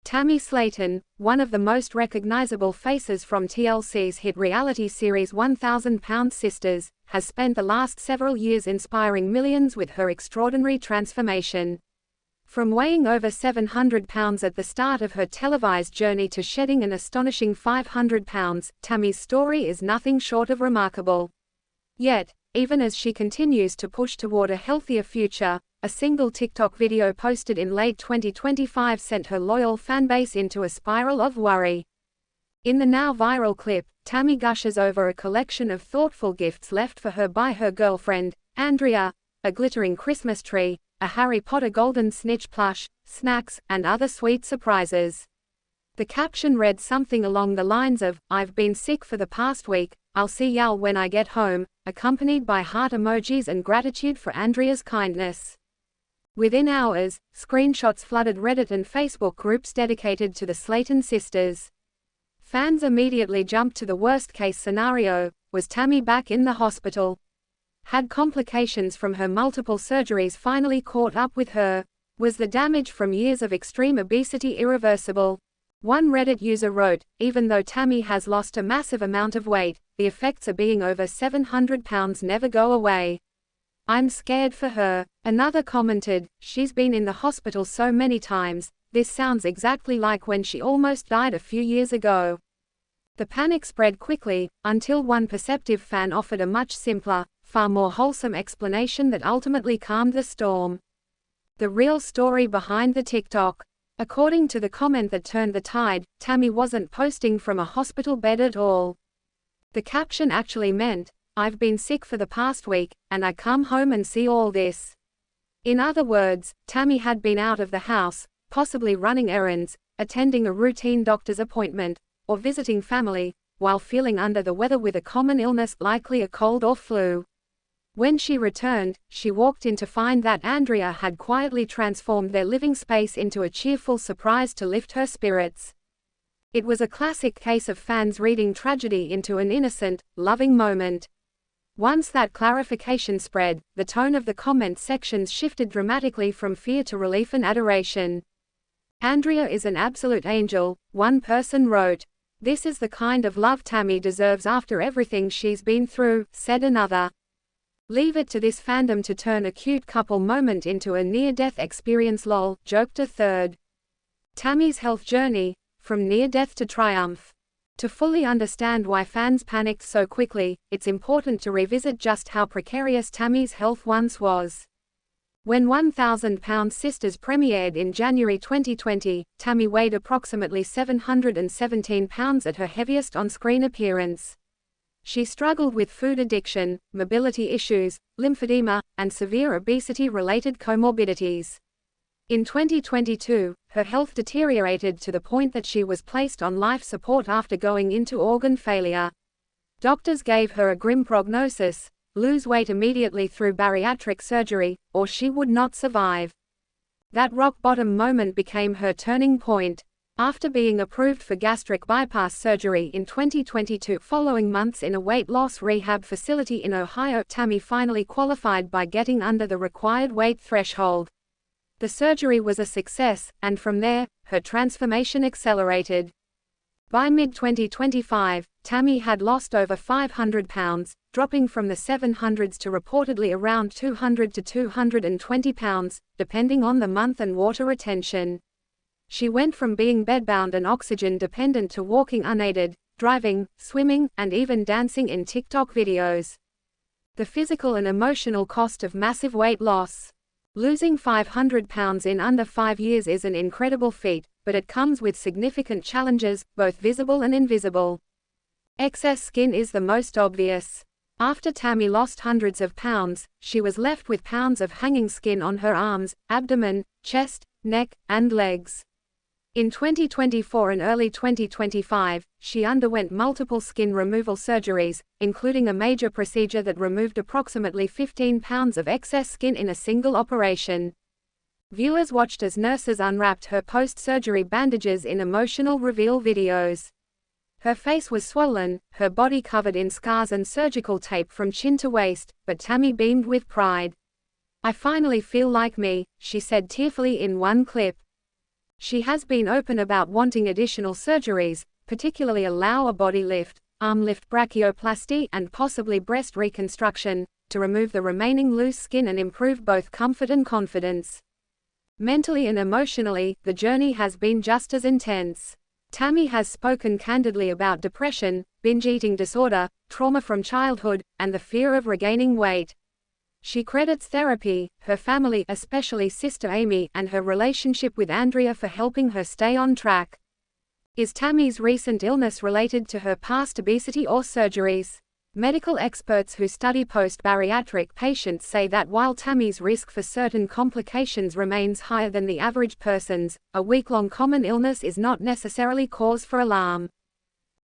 Tammy Slaton, one of the most recognizable faces from TLC's hit reality series 1,000-Pound Sisters, has spent the last several years inspiring millions with her extraordinary transformation. From weighing over 700 pounds at the start of her televised journey to shedding an astonishing 500 pounds, Tammy's story is nothing short of remarkable. Yet, even as she continues to push toward a healthier future, a single TikTok video posted in late 2025 sent her loyal fanbase into a spiral of worry. In the now viral clip, Tammy gushes over a collection of thoughtful gifts left for her by her girlfriend, Andrea, a glittering Christmas tree, a Harry Potter golden snitch plush, snacks, and other sweet surprises. The caption read something along the lines of, "I've been sick for the past week, I'll see y'all when I get home," accompanied by heart emojis and gratitude for Andrea's kindness. Within hours, screenshots flooded Reddit and Facebook groups dedicated to the Slaton sisters. Fans immediately jumped to the worst-case scenario: was Tammy back in the hospital? Had complications from her multiple surgeries finally caught up with her? Was the damage from years of extreme obesity irreversible? One Reddit user wrote, "Even though Tammy has lost a massive amount of weight, the effects of being over 700 pounds never go away. I'm scared for her." Another commented, "She's been in the hospital so many times, this sounds exactly like when she almost died a few years ago." The panic spread quickly, until one perceptive fan offered a much simpler, far more wholesome explanation that ultimately calmed the storm. The real story behind the TikTok. According to the comment that turned the tide, Tammy wasn't posting from a hospital bed at all. The caption actually meant, "I've been sick for the past week, and I come home and see all this." In other words, Tammy had been out of the house, possibly running errands, attending a routine doctor's appointment, or visiting family, while feeling under the weather with a common illness, likely a cold or flu. When she returned, she walked in to find that Andrea had quietly transformed their living space into a cheerful surprise to lift her spirits. It was a classic case of fans reading tragedy into an innocent, loving moment. Once that clarification spread, the tone of the comment sections shifted dramatically from fear to relief and adoration. "Andrea is an absolute angel," one person wrote. "This is the kind of love Tammy deserves after everything she's been through," said another. "Leave it to this fandom to turn a cute couple moment into a near-death experience lol," joked a third. Tammy's health journey, from near-death to triumph. To fully understand why fans panicked so quickly, it's important to revisit just how precarious Tammy's health once was. When 1,000-Pound Sisters premiered in January 2020, Tammy weighed approximately 717 pounds at her heaviest on-screen appearance. She struggled with food addiction, mobility issues, lymphedema, and severe obesity-related comorbidities. In 2022, her health deteriorated to the point that she was placed on life support after going into organ failure. Doctors gave her a grim prognosis: lose weight immediately through bariatric surgery, or she would not survive. That rock-bottom moment became her turning point. After being approved for gastric bypass surgery in 2022 following months in a weight loss rehab facility in Ohio, Tammy finally qualified by getting under the required weight threshold. The surgery was a success, and from there, her transformation accelerated. By mid-2025, Tammy had lost over 500 pounds, dropping from the 700s to reportedly around 200 to 220 pounds, depending on the month and water retention. She went from being bedbound and oxygen-dependent to walking unaided, driving, swimming, and even dancing in TikTok videos. The physical and emotional cost of massive weight loss. Losing 500 pounds in under 5 years is an incredible feat, but it comes with significant challenges, both visible and invisible. Excess skin is the most obvious. After Tammy lost hundreds of pounds, she was left with pounds of hanging skin on her arms, abdomen, chest, neck, and legs. In 2024 and early 2025, she underwent multiple skin removal surgeries, including a major procedure that removed approximately 15 pounds of excess skin in a single operation. Viewers watched as nurses unwrapped her post-surgery bandages in emotional reveal videos. Her face was swollen, her body covered in scars and surgical tape from chin to waist, but Tammy beamed with pride. "I finally feel like me," she said tearfully in one clip. She has been open about wanting additional surgeries, particularly a lower body lift, arm lift brachioplasty, and possibly breast reconstruction, to remove the remaining loose skin and improve both comfort and confidence. Mentally and emotionally, the journey has been just as intense. Tammy has spoken candidly about depression, binge eating disorder, trauma from childhood, and the fear of regaining weight. She credits therapy, her family, especially sister Amy, and her relationship with Andrea for helping her stay on track. Is Tammy's recent illness related to her past obesity or surgeries? Medical experts who study post-bariatric patients say that while Tammy's risk for certain complications remains higher than the average person's, a week-long common illness is not necessarily cause for alarm.